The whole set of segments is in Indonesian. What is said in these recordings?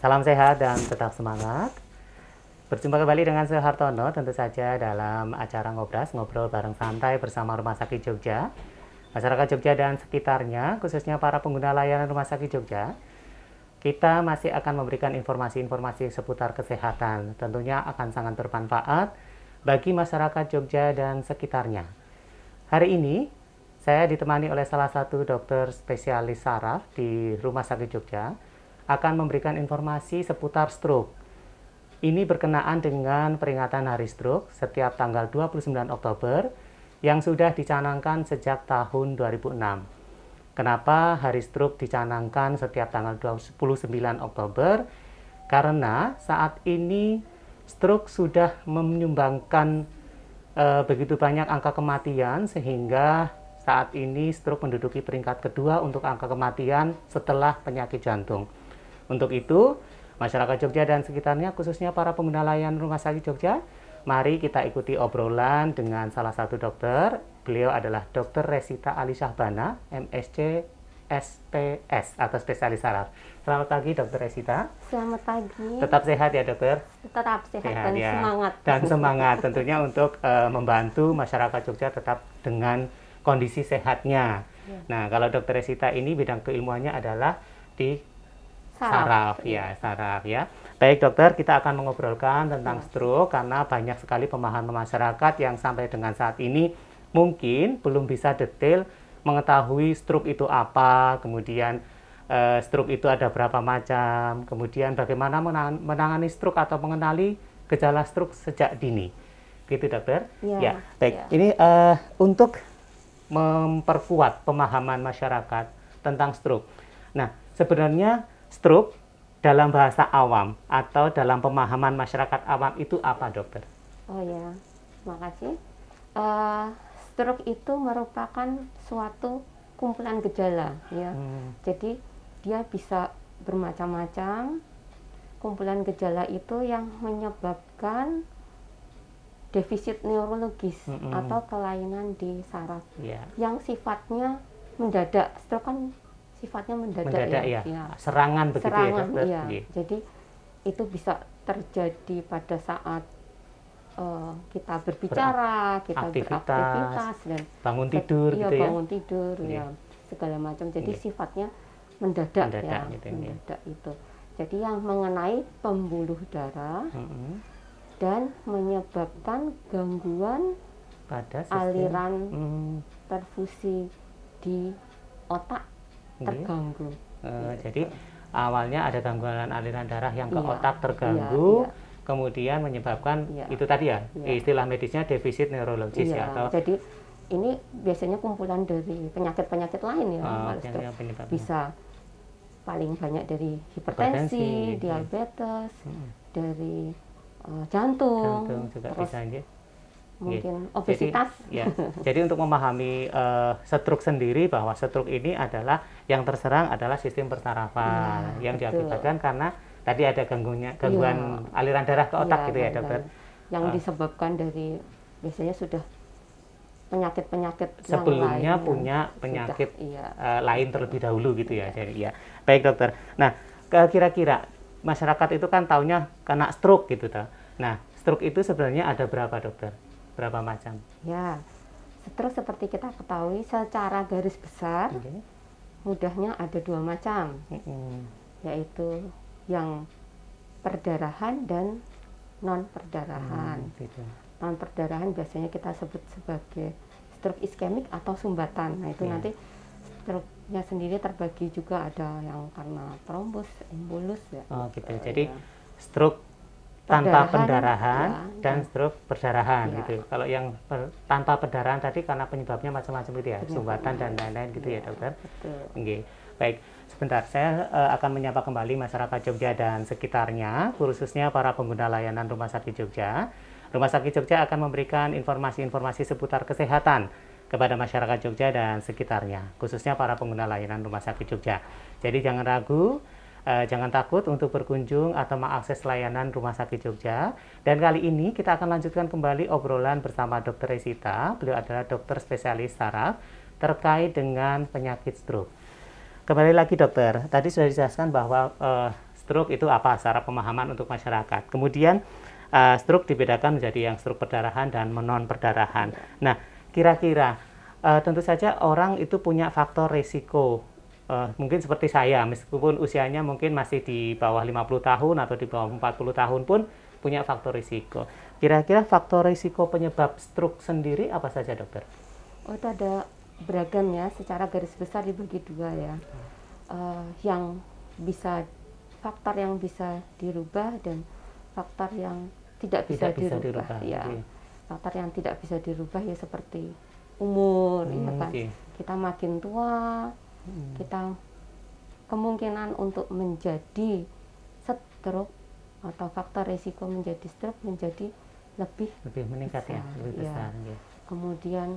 Salam sehat dan tetap semangat. Berjumpa kembali dengan saya Hartono, tentu saja dalam acara Ngobras, ngobrol bareng santai bersama Rumah Sakit Jogja. Masyarakat Jogja dan sekitarnya, khususnya para pengguna layanan Rumah Sakit Jogja, kita masih akan memberikan informasi-informasi seputar kesehatan. Tentunya akan sangat bermanfaat bagi masyarakat Jogja dan sekitarnya. Hari ini, saya ditemani oleh salah satu dokter spesialis saraf di Rumah Sakit Jogja, akan memberikan informasi seputar stroke. Ini berkenaan dengan peringatan Hari Stroke setiap tanggal 29 Oktober yang sudah dicanangkan sejak tahun 2006. Kenapa Hari Stroke dicanangkan setiap tanggal 29 Oktober? Karena saat ini stroke sudah menyumbangkan begitu banyak angka kematian sehingga saat ini stroke menduduki peringkat kedua untuk angka kematian setelah penyakit jantung. Untuk itu, masyarakat Jogja dan sekitarnya, khususnya para pengguna layanan Rumah Sakit Jogja, mari kita ikuti obrolan dengan salah satu dokter. Beliau adalah Dr. Resita Ali Syahbana, MSc SPS atau spesialis saraf. Selamat pagi, Dr. Resita. Selamat pagi. Tetap sehat ya, dokter? Tetap sehat dan ya. Semangat. Dan semangat tentunya untuk membantu masyarakat Jogja tetap dengan kondisi sehatnya. Ya. Nah, kalau Dr. Resita ini bidang keilmuannya adalah di saraf ya. Baik dokter, kita akan mengobrolkan tentang stroke karena banyak sekali pemahaman masyarakat yang sampai dengan saat ini mungkin belum bisa detail mengetahui stroke itu apa, kemudian stroke itu ada berapa macam, kemudian bagaimana menangani stroke atau mengenali gejala stroke sejak dini. Gitu dokter? Ya, baik. Ya. Ini untuk memperkuat pemahaman masyarakat tentang stroke. Nah, sebenarnya stroke dalam bahasa awam atau dalam pemahaman masyarakat awam itu apa, dokter? Oh ya, makasih. Stroke itu merupakan suatu kumpulan gejala, ya. Jadi dia bisa bermacam-macam. Kumpulan gejala itu yang menyebabkan defisit neurologis atau kelainan di saraf, yang sifatnya mendadak. Stroke kan sifatnya mendadak ya. Serangan begitu ya. Jadi itu bisa terjadi pada saat kita berbicara, kita beraktivitas dan bangun tidur gitu ya. Bangun tidur ya, segala macam. Jadi sifatnya mendadak gitu, mendadak itu. Jadi yang mengenai pembuluh darah dan menyebabkan gangguan pada aliran perfusi di otak terganggu. Jadi awalnya ada gangguan aliran darah yang ke otak terganggu, kemudian menyebabkan itu tadi istilah medisnya defisit neurologis atau. Jadi ini biasanya kumpulan dari penyakit-penyakit lain bisa paling banyak dari hipertensi, diabetes, dari jantung juga terus bisa mungkin obesitas. Jadi untuk memahami stroke sendiri, bahwa stroke ini adalah yang terserang adalah sistem persarafan yang diakibatkan karena tadi ada gangguan aliran darah ke otak gitu ya, dokter. Yang disebabkan dari biasanya sudah penyakit-penyakit sebelumnya punya penyakit lain terlebih dahulu gitu ya. Jadi baik dokter. Nah, kira-kira masyarakat itu kan taunya kena stroke gitu toh. Nah, stroke itu sebenarnya ada berapa, dokter? Berapa macam? Ya, stroke seperti kita ketahui secara garis besar mudahnya ada dua macam, yaitu yang perdarahan dan non perdarahan. Non perdarahan biasanya kita sebut sebagai stroke iskemik atau sumbatan. Nah itu nanti stroke-nya sendiri terbagi juga, ada yang karena trombus, embolus ya. Oh gitu. Jadi stroke tanpa pendarahan dan stroke perdarahan gitu. Kalau yang tanpa pendarahan tadi karena penyebabnya macam-macam gitu ya, sumbatan dan lain-lain gitu ya, dokter. Oke. Baik, sebentar saya akan menyapa kembali masyarakat Jogja dan sekitarnya, khususnya para pengguna layanan Rumah Sakit Jogja. Rumah Sakit Jogja akan memberikan informasi-informasi seputar kesehatan kepada masyarakat Jogja dan sekitarnya, khususnya para pengguna layanan Rumah Sakit Jogja. Jadi jangan ragu, jangan takut untuk berkunjung atau mengakses layanan Rumah Sakit Jogja. Dan kali ini kita akan lanjutkan kembali obrolan bersama Dr. Resita. Beliau adalah dokter spesialis saraf terkait dengan penyakit stroke. Kembali lagi dokter, tadi sudah dijelaskan bahwa stroke itu apa secara pemahaman untuk masyarakat. Kemudian stroke dibedakan menjadi yang stroke perdarahan dan non perdarahan. Nah, kira-kira tentu saja orang itu punya faktor risiko. Mungkin seperti saya, meskipun usianya mungkin masih di bawah 50 tahun atau di bawah 40 tahun pun punya faktor risiko. Kira-kira faktor risiko penyebab stroke sendiri apa saja, dokter? Oh, itu ada beragam ya, secara garis besar dibagi dua ya. Yang bisa, faktor yang bisa dirubah dan faktor yang tidak bisa dirubah. Ya. Okay. Faktor yang tidak bisa dirubah ya seperti umur, ya kan. Okay. Kita makin tua, kita kemungkinan untuk menjadi stroke atau faktor risiko menjadi stroke menjadi lebih meningkat besar, ya, lebih besar. Ya. Kemudian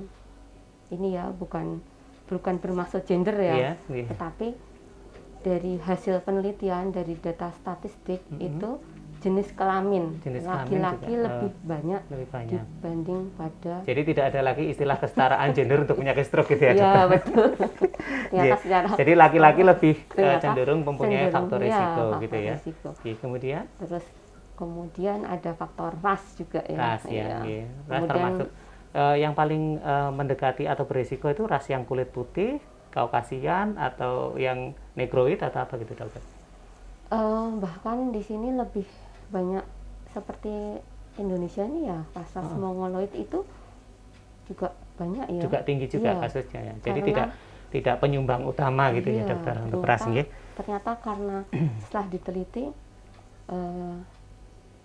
ini ya bukan bermaksud gender ya, tetapi dari hasil penelitian dari data statistik itu jenis kelamin laki-laki lebih banyak dibanding pada. Jadi tidak ada lagi istilah kesetaraan gender untuk penyakit stroke gitu ya, Iya, betul. Jadi laki-laki lebih cenderung mempunyai faktor risiko gitu ya. Kemudian? Terus kemudian ada faktor ras juga ya. Ras ya. Ras termasuk yang paling mendekati atau berisiko itu ras yang kulit putih, Kaukasian, atau yang negroid atau apa gitu, dokter? Bahkan di sini lebih banyak seperti Indonesia ini ya, ras mongoloid itu juga banyak ya. Juga tinggi juga kasusnya ya. Jadi tidak penyumbang utama gitu ya, dokter, untuk ras ya. Ternyata karena setelah diteliti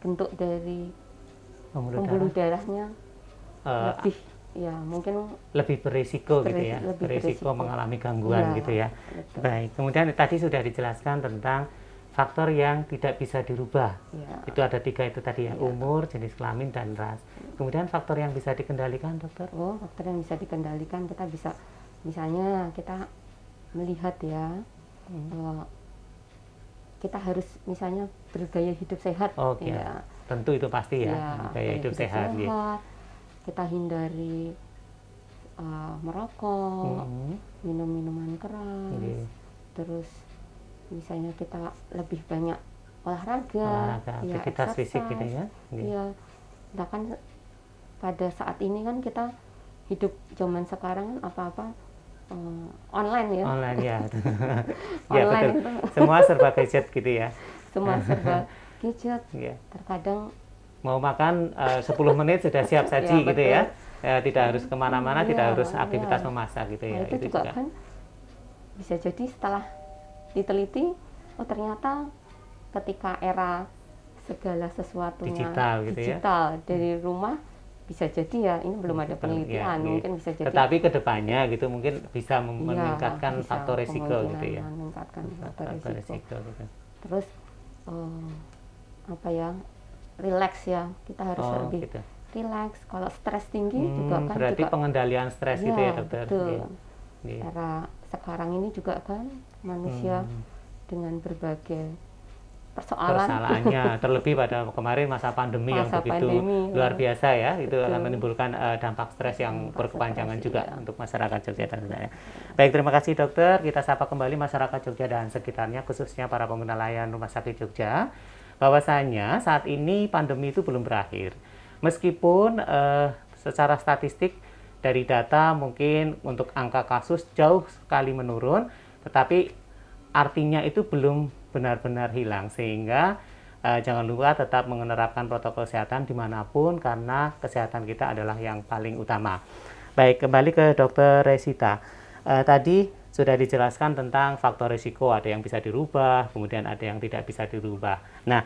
bentuk dari pembuluh darahnya lebih ya mungkin lebih berisiko gitu ya, berisiko mengalami gangguan gitu ya. Betul. Baik, kemudian tadi sudah dijelaskan tentang faktor yang tidak bisa dirubah. Itu ada 3 itu tadi ya, umur, jenis kelamin, dan ras. Kemudian faktor yang bisa dikendalikan, dokter? Oh, faktor yang bisa dikendalikan kita bisa, misalnya kita melihat ya, kita harus misalnya bergaya hidup sehat. Oke, ya. Tentu itu pasti ya, gaya hidup sehat. Kita hindari merokok, minum minuman keras, terus misalnya kita lebih banyak olahraga, aktivitas fisik gitu ya. Iya, nah kan pada saat ini kan kita hidup zaman sekarang apa-apa online ya. Online ya. Ya betul. Semua serba gadget gitu ya. Semua serba gadget. Terkadang mau makan 10 menit sudah siap saji gitu ya. Tidak harus kemana-mana, tidak harus aktivitas memasak gitu ya. Itu juga kan bisa jadi setelah diteliti, oh ternyata ketika era segala sesuatunya digital dari rumah, bisa jadi ya, ini belum ada penelitian, mungkin bisa jadi. Tetapi kedepannya gitu mungkin bisa meningkatkan faktor risiko gitu ya. Meningkatkan faktor risiko. Gitu. Terus apa ya? Relax ya, kita harus lebih relax. Kalau stres tinggi juga kan berarti juga pengendalian stres gitu ya, dokter. Betul. Era sekarang ini juga kan manusia dengan berbagai persoalannya terlebih pada kemarin masa pandemi yang begitu luar biasa ya, itu akan menimbulkan dampak stres yang berkepanjangan juga untuk masyarakat Jogja dan sekitarnya. Baik, terima kasih dokter. Kita sapa kembali masyarakat Jogja dan sekitarnya, khususnya para pengguna layanan Rumah Sakit Jogja, bahwasanya saat ini pandemi itu belum berakhir. Meskipun secara statistik dari data mungkin untuk angka kasus jauh sekali menurun, tetapi artinya itu belum benar-benar hilang, sehingga jangan lupa tetap menerapkan protokol kesehatan dimanapun, karena kesehatan kita adalah yang paling utama. Baik, kembali ke Dokter Resita. Tadi sudah dijelaskan tentang faktor risiko, ada yang bisa dirubah, kemudian ada yang tidak bisa dirubah. Nah,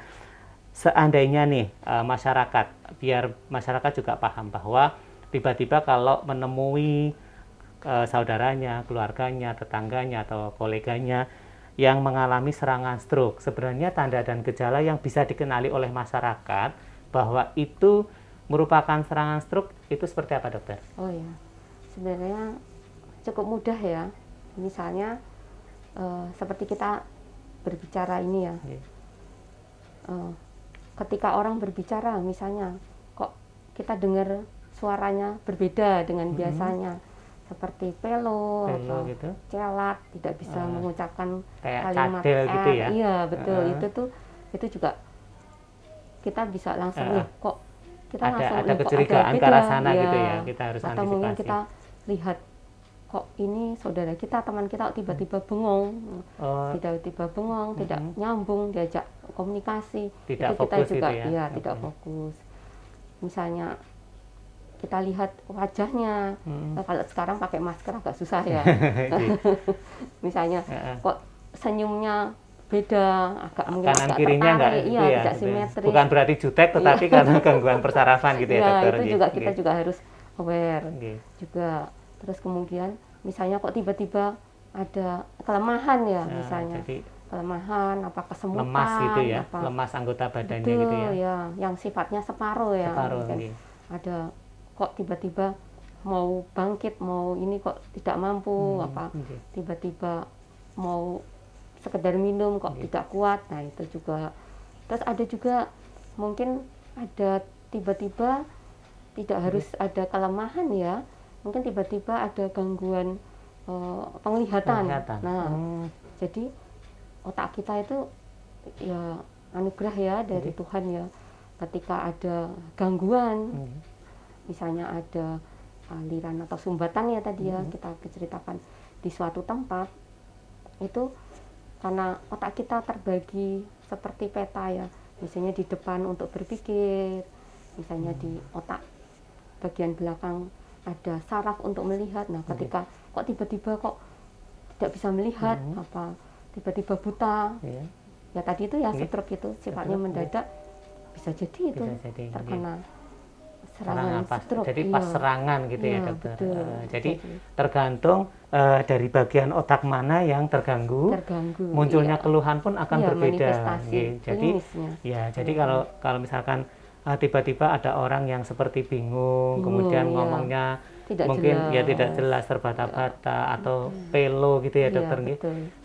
seandainya nih masyarakat, biar masyarakat juga paham bahwa tiba-tiba kalau menemui saudaranya, keluarganya, tetangganya, atau koleganya yang mengalami serangan stroke, sebenarnya tanda dan gejala yang bisa dikenali oleh masyarakat bahwa itu merupakan serangan stroke itu seperti apa, dokter? Oh ya, sebenarnya cukup mudah ya. Misalnya seperti kita berbicara ini ya, ketika orang berbicara misalnya kok kita dengar suaranya berbeda dengan biasanya, seperti pelo atau gitu. celat, tidak bisa mengucapkan kayak kalimat cadel gitu ya. Iya, betul. Itu juga kita bisa langsung kok kita langsung ada kecurigaan ke arah sana gitu ya. Kita harus atau antisipasi. mungkin kita lihat kok ini saudara kita, teman kita tiba-tiba bengong, tiba-tiba bengong, tidak nyambung diajak komunikasi, tidak itu kita fokus juga gitu ya. tidak fokus. Misalnya kita lihat wajahnya, kalau sekarang pakai masker agak susah ya. Misalnya kok senyumnya beda, agak mungkin kanan agak kirinya tertarik, enggak ya, tidak simetris. bukan berarti jutek, tetapi karena gangguan persarafan gitu ya, dokter. Itu juga kita juga harus aware juga. Terus kemudian misalnya kok tiba-tiba ada kelemahan ya, misalnya jadi kelemahan, apa kesemutan, lemas gitu ya, apa, lemas anggota badannya betul, gitu ya, yang sifatnya separuh ya, ada kok tiba-tiba mau bangkit, mau ini kok tidak mampu, apa tiba-tiba mau sekedar minum kok tidak kuat, nah itu juga. Terus ada juga mungkin ada tiba-tiba tidak harus ada kelemahan ya, mungkin tiba-tiba ada gangguan penglihatan. Nah, jadi otak kita itu ya anugerah ya dari Tuhan ya. Ketika ada gangguan, misalnya ada aliran atau sumbatan ya tadi ya kita ceritakan di suatu tempat, itu karena otak kita terbagi seperti peta ya. Misalnya di depan untuk berpikir, misalnya di otak bagian belakang ada saraf untuk melihat. Nah, ketika kok tiba-tiba kok tidak bisa melihat, apa tiba-tiba buta, ya tadi itu ya stroke itu sifatnya mendadak, bisa jadi itu terkena serangan stroke. Jadi pas serangan gitu ya, dokter. Jadi tergantung dari bagian otak mana yang terganggu munculnya keluhan pun akan berbeda. Jadi kalau misalkan tiba-tiba ada orang yang seperti bingung, kemudian ngomongnya tidak jelas, terbata-bata, atau pelo gitu ya, dokter.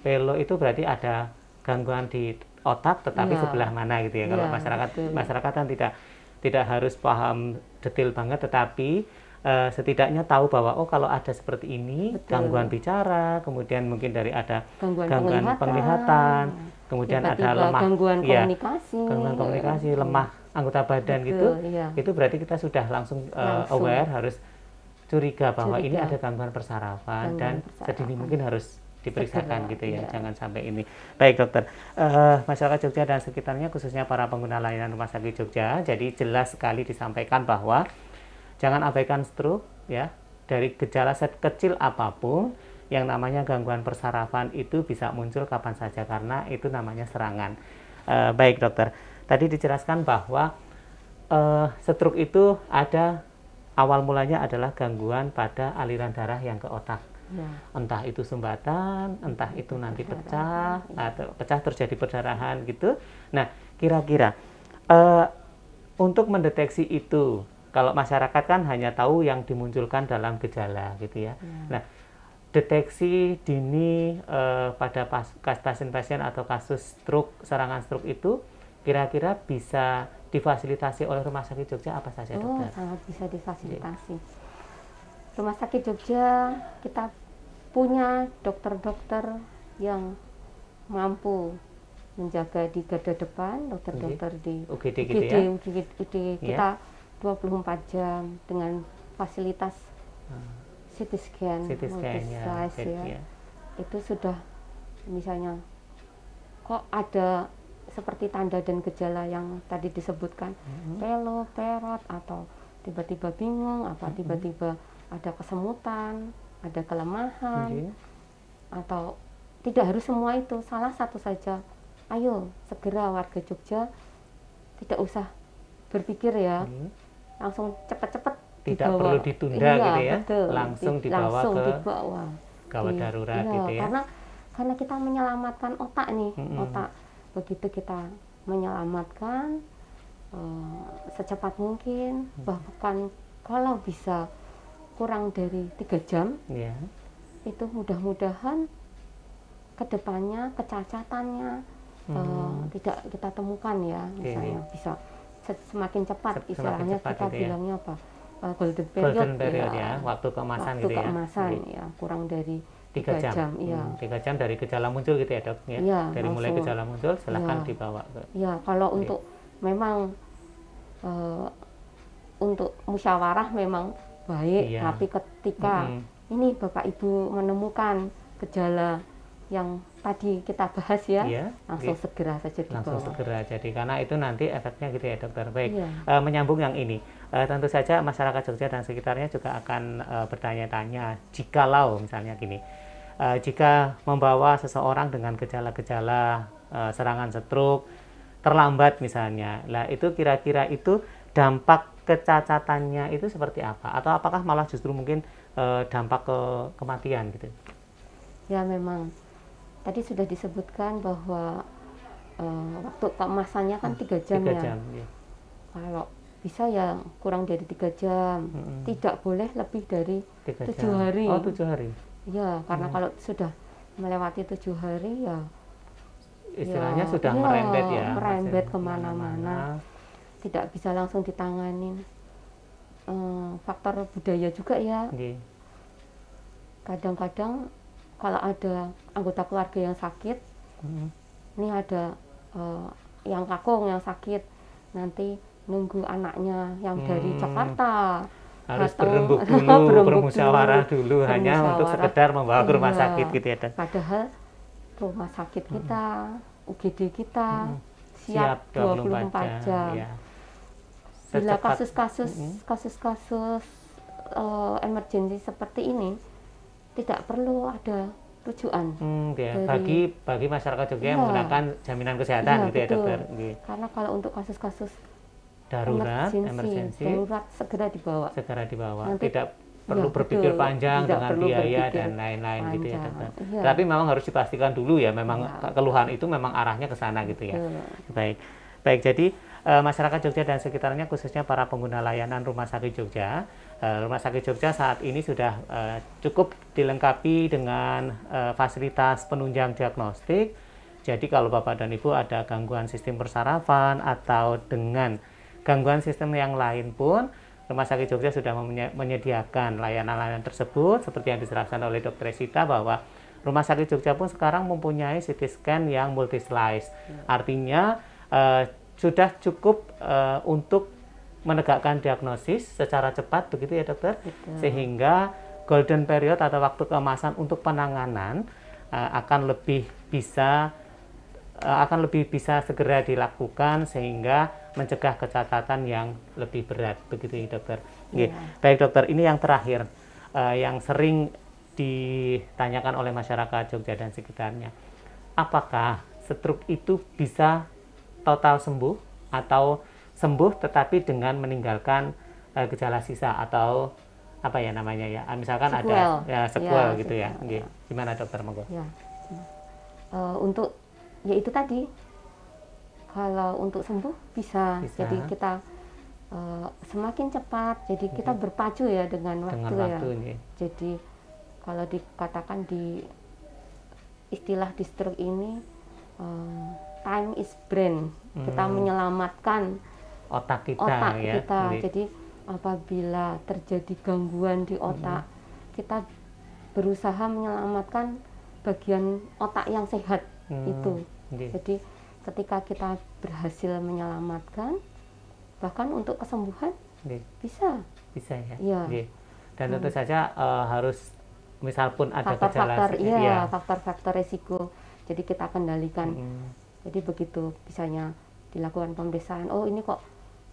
Pelo itu berarti ada gangguan di otak, tetapi sebelah mana gitu ya. Kalau masyarakat kan tidak harus paham detail banget, tetapi setidaknya tahu bahwa kalau ada seperti ini, gangguan bicara, kemudian mungkin dari ada gangguan penglihatan, kemudian ada lemah gangguan komunikasi, lemah anggota badan itu berarti kita sudah langsung aware, harus curiga bahwa ini ada gangguan persarafan, dan sedini mungkin harus diperiksakan gitu ya, jangan sampai ini. Baik, dokter, masyarakat Jogja dan sekitarnya, khususnya para pengguna layanan Rumah Sakit Jogja, jadi jelas sekali disampaikan bahwa jangan abaikan stroke ya. Dari gejala kecil apapun, yang namanya gangguan persarafan itu bisa muncul kapan saja karena itu namanya serangan. Baik, dokter, tadi dijelaskan bahwa stroke itu ada awal mulanya adalah gangguan pada aliran darah yang ke otak. Entah itu sumbatan, entah itu nanti pecah, atau pecah terjadi perdarahan gitu. Nah, kira-kira untuk mendeteksi itu, kalau masyarakat kan hanya tahu yang dimunculkan dalam gejala gitu ya. Nah, deteksi dini pada pasien-pasien atau kasus stroke, serangan stroke itu kira-kira bisa difasilitasi oleh Rumah Sakit Jogja apa saja, dokter? Sangat bisa difasilitasi. Rumah Sakit Jogja kita punya dokter-dokter yang mampu menjaga di garda depan, dokter-dokter di UGD kita 24 jam dengan fasilitas CT scan, ya. Itu sudah, misalnya kok ada seperti tanda dan gejala yang tadi disebutkan, pelo, perot, atau tiba-tiba bingung, apa tiba-tiba ada kesemutan, ada kelemahan, atau tidak harus semua itu, salah satu saja, ayo segera warga Jogja tidak usah berpikir ya, langsung cepat-cepat tidak perlu ditunda gitu ya, betul. langsung dibawa ke gawat darurat gitu ya, karena kita menyelamatkan otak nih, otak. Begitu kita menyelamatkan secepat mungkin, bahkan kalau bisa kurang dari 3 jam, itu mudah-mudahan kedepannya kecacatannya tidak kita temukan ya, misalnya bisa semakin cepat, istilahnya kita bilangnya apa, golden period, golden period ya, waktu keemasan waktu gitu ya. keemasan ya, kurang dari 3 jam. Iya. 3 jam dari gejala muncul gitu ya, Dok ya. Iya, Dari mulai langsung. gejala muncul silahkan Iya. dibawa ke. Ya, kalau untuk memang untuk musyawarah memang baik, Iya. tapi ketika ini Bapak Ibu menemukan gejala yang tadi kita bahas ya, Iya, langsung segera saja dibawa. langsung segera. Jadi karena itu nanti efeknya gitu ya, Dokter. Baik, Iya. menyambung yang ini, tentu saja masyarakat Jogja dan sekitarnya juga akan bertanya-tanya, jikalau misalnya gini, jika membawa seseorang dengan gejala-gejala serangan stroke terlambat misalnya, lah itu kira-kira itu dampak kecacatannya itu seperti apa? Atau apakah malah justru mungkin dampak ke kematian gitu? Ya, memang tadi sudah disebutkan bahwa waktu keemasannya kan 3 jam 3 ya. jam, ya. Kalau bisa ya kurang dari 3 jam, tidak boleh lebih dari 7 hari. Oh, 7 hari. Ya, karena kalau sudah melewati 7 hari ya Istilahnya ya, sudah iya, merembet ya, merembet masih kemana-mana, tidak bisa langsung ditanganin. Faktor budaya juga ya. Nggih. Kadang-kadang kalau ada anggota keluarga yang sakit, ini ada yang kakung yang sakit, nanti nunggu anaknya yang dari Jakarta harus datang, berembuk dulu, bermusyawarah dulu, hanya untuk sekedar membawa ke rumah iya. sakit gitu ya, Dan. Padahal rumah sakit kita, UGD kita siap 24 jam. Ya. Bila Secepat- kasus-kasus emergensi seperti ini tidak perlu ada rujukan. Ya. Dari- Bagi masyarakat Jogja yang Iya. menggunakan jaminan kesehatan Iya, gitu ya, betul. Dokter. Nggih. Karena kalau untuk kasus-kasus Darurat, emergensi, darurat segera dibawa. segera dibawa. Nanti- Tidak perlu Iya, berpikir betul. panjang Tidak dengan perlu biaya berpikir dan lain-lain gitu ya, panjang. Dokter. Iya. Tapi memang harus dipastikan dulu ya, memang Iya. keluhan itu memang arahnya ke sana gitu ya. Betul. Baik. Baik, jadi masyarakat Jogja dan sekitarnya khususnya para pengguna layanan Rumah Sakit Jogja. Rumah Sakit Jogja saat ini sudah cukup dilengkapi dengan fasilitas penunjang diagnostik. Jadi kalau Bapak dan Ibu ada gangguan sistem persarafan atau dengan gangguan sistem yang lain pun, Rumah Sakit Jogja sudah menyediakan layanan-layanan tersebut seperti yang dijelaskan oleh Dr. Sita bahwa Rumah Sakit Jogja pun sekarang mempunyai CT scan yang multi slice. Artinya sudah cukup untuk menegakkan diagnosis secara cepat begitu ya, Dokter. Betul. Sehingga golden period atau waktu keemasan untuk penanganan akan lebih bisa segera dilakukan sehingga mencegah kecacatan yang lebih berat begitu ya, Dokter. Iya. Baik, Dokter, ini yang terakhir yang sering ditanyakan oleh masyarakat Jogja dan sekitarnya. Apakah stroke itu bisa total sembuh atau sembuh tetapi dengan meninggalkan gejala sisa atau apa ya namanya ya? Misalkan Sequel. ada ya sequel Ya, gitu ya. sequel, Nggih. Gimana, Dokter, monggo? Ya. Untuk ya itu tadi, kalau untuk sembuh bisa. Bisa. Jadi kita semakin cepat, jadi kita berpacu ya dengan waktu, Dengan waktu ya. nggih. Jadi kalau dikatakan di istilah di stroke ini time is brain, kita menyelamatkan Otak kita otak ya. kita. Nggih. Jadi apabila terjadi gangguan di otak, kita berusaha menyelamatkan bagian otak yang sehat itu. Nggih. Jadi ketika kita berhasil menyelamatkan, bahkan untuk kesembuhan Nggih. bisa. Bisa ya. Iya. Nggih. Dan tentu saja harus misal pun ada Faktor-faktor, gejala iya, faktor-faktor resiko. Jadi kita kendalikan. Mm. Jadi begitu bisanya dilakukan pemeriksaan, oh ini kok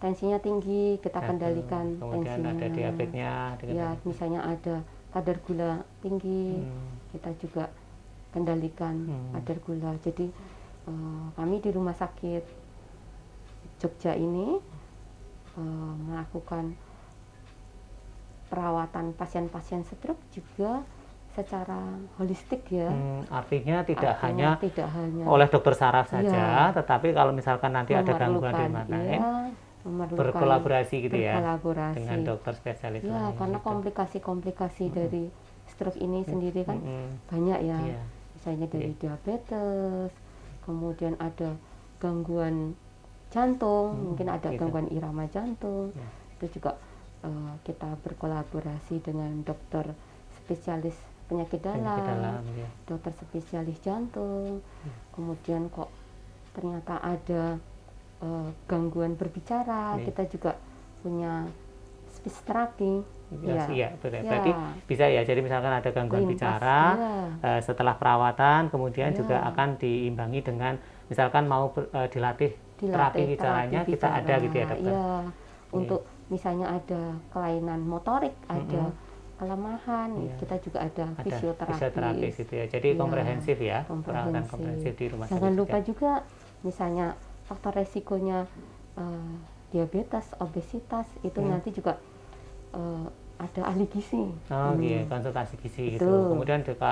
tensinya tinggi, kita kendalikan Kemudian tensinya. ada diabetesnya Ya, misalnya ada kadar gula tinggi, kita juga kendalikan kadar gula. Jadi kami di Rumah Sakit Jogja ini melakukan perawatan pasien-pasien stroke juga secara holistik ya. Artinya tidak Artinya hanya tidak hanya oleh dokter saraf saja, Iya. tetapi kalau misalkan nanti ada gangguan di memerlukan, mana iya, memerlukan berkolaborasi gitu ya berkolaborasi. dengan dokter spesialis Ya, lain karena gitu. komplikasi-komplikasi dari stroke ini sendiri kan banyak ya. Iya. Misalnya dari diabetes, kemudian ada gangguan jantung, mungkin ada gitu. gangguan irama jantung, Ya. itu juga kita berkolaborasi dengan dokter spesialis penyakit Penyakit dalam, dalam, ya. dokter spesialis jantung, kemudian kok ternyata ada gangguan berbicara, Iya. kita juga punya speech therapy. Iya, betul. Ya. Berarti bisa ya. Jadi misalkan ada gangguan Lintas, bicara, setelah perawatan, kemudian Ya. juga akan diimbangi dengan misalkan mau dilatih terapi bicaranya, kita ada gitu ya dokter. Iya, untuk misalnya ada kelainan motorik, ada kelemahan, Iya. kita juga ada Ada fisioterapis. fisioterapis gitu ya. Jadi Iya, komprehensif ya, perawatan komprehensif. komprehensif di rumah Jangan sakit lupa juga. juga misalnya faktor resikonya diabetes, obesitas itu nanti juga ada ahli gizi. Oh iya, konsultasi gizi gitu. Betul. Kemudian juga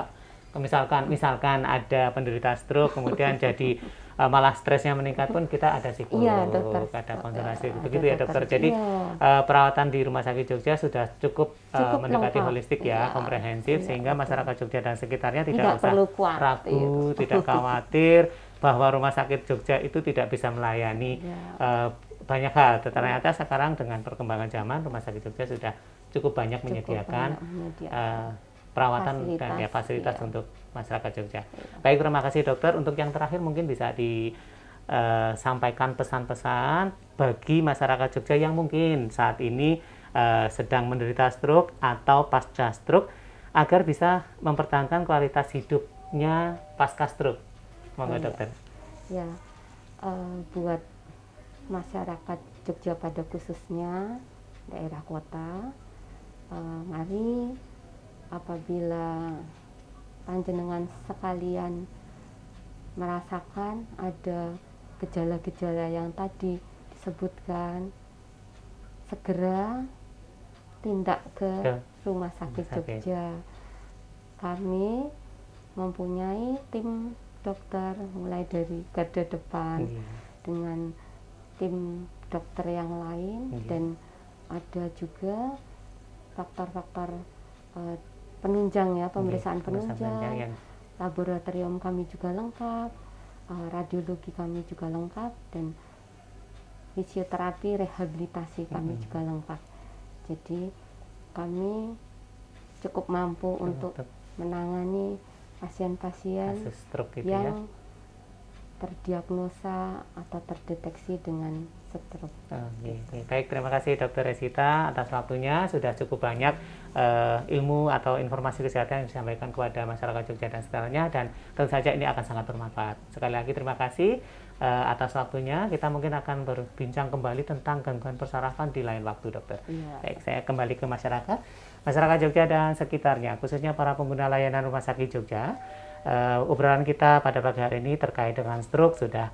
misalkan ada penderita stroke, kemudian jadi malah stresnya meningkat pun kita ada psikolog, Iya, dokter. ada konsultasi Ada begitu ya dokter. dokter. Jadi Iya. perawatan di Rumah Sakit Jogja sudah cukup mendekati lengkap. holistik ya, Iya, komprehensif, iya, sehingga betul. masyarakat Jogja dan sekitarnya Tidak tidak usah perlu khawatir. ragu, tidak khawatir bahwa Rumah Sakit Jogja itu tidak bisa melayani Iya. banyak hal. Ternyata sekarang dengan perkembangan zaman, Rumah Sakit Jogja sudah cukup banyak menyediakan perawatan dan ya fasilitas iya. untuk masyarakat Jogja. Baik, terima kasih dokter. Untuk yang terakhir mungkin bisa disampaikan pesan-pesan bagi masyarakat Jogja yang mungkin saat ini sedang menderita stroke atau pasca stroke agar bisa mempertahankan kualitas hidupnya pasca stroke. Monggo dokter. Ya, buat masyarakat Jogja pada khususnya daerah kota, mari apabila panjenengan sekalian merasakan ada gejala-gejala yang tadi disebutkan, segera tindak ke Rumah Sakit Jogja. Kami mempunyai tim dokter mulai dari garda depan dengan tim dokter yang lain, dan ada juga faktor-faktor penunjang ya, pemeriksaan penunjang, laboratorium kami juga lengkap, radiologi kami juga lengkap, dan fisioterapi rehabilitasi kami juga lengkap. Jadi kami cukup mampu untuk menangani pasien-pasien stroke gitu yang terdiagnosa atau terdeteksi dengan stroke. Baik, terima kasih Dokter Resita atas waktunya. Sudah cukup banyak ilmu atau informasi kesehatan yang disampaikan kepada masyarakat Jogja dan sekitarnya, dan tentu saja ini akan sangat bermanfaat. Sekali lagi terima kasih atas waktunya. Kita mungkin akan berbincang kembali tentang gangguan persarafan di lain waktu, dokter. Baik, saya kembali ke masyarakat Jogja dan sekitarnya, khususnya para pengguna layanan Rumah Sakit Jogja. Obrolan kita pada pagi hari ini terkait dengan stroke sudah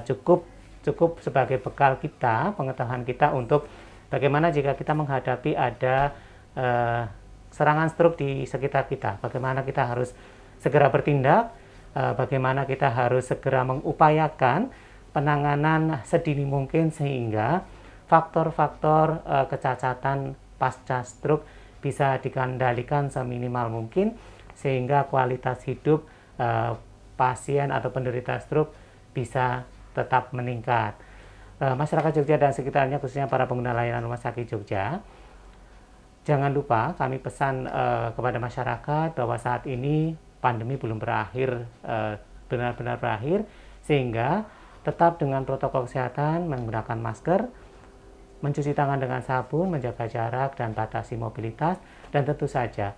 cukup sebagai bekal kita, pengetahuan kita untuk bagaimana jika kita menghadapi ada serangan stroke di sekitar kita, bagaimana kita harus segera bertindak, bagaimana kita harus segera mengupayakan penanganan sedini mungkin sehingga faktor-faktor kecacatan pasca stroke bisa dikendalikan seminimal mungkin, sehingga kualitas hidup pasien atau penderita stroke bisa tetap meningkat. Masyarakat Jogja dan sekitarnya, khususnya para pengguna layanan Rumah Sakit Jogja, jangan lupa kami pesan kepada masyarakat bahwa saat ini pandemi belum berakhir, benar-benar berakhir, sehingga tetap dengan protokol kesehatan, menggunakan masker, mencuci tangan dengan sabun, menjaga jarak dan batasi mobilitas, dan tentu saja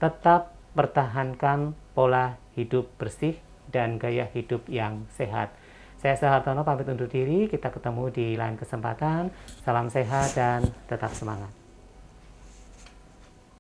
tetap pertahankan pola hidup bersih dan gaya hidup yang sehat. Saya Soehartono pamit undur diri, kita ketemu di lain kesempatan. Salam sehat dan tetap semangat.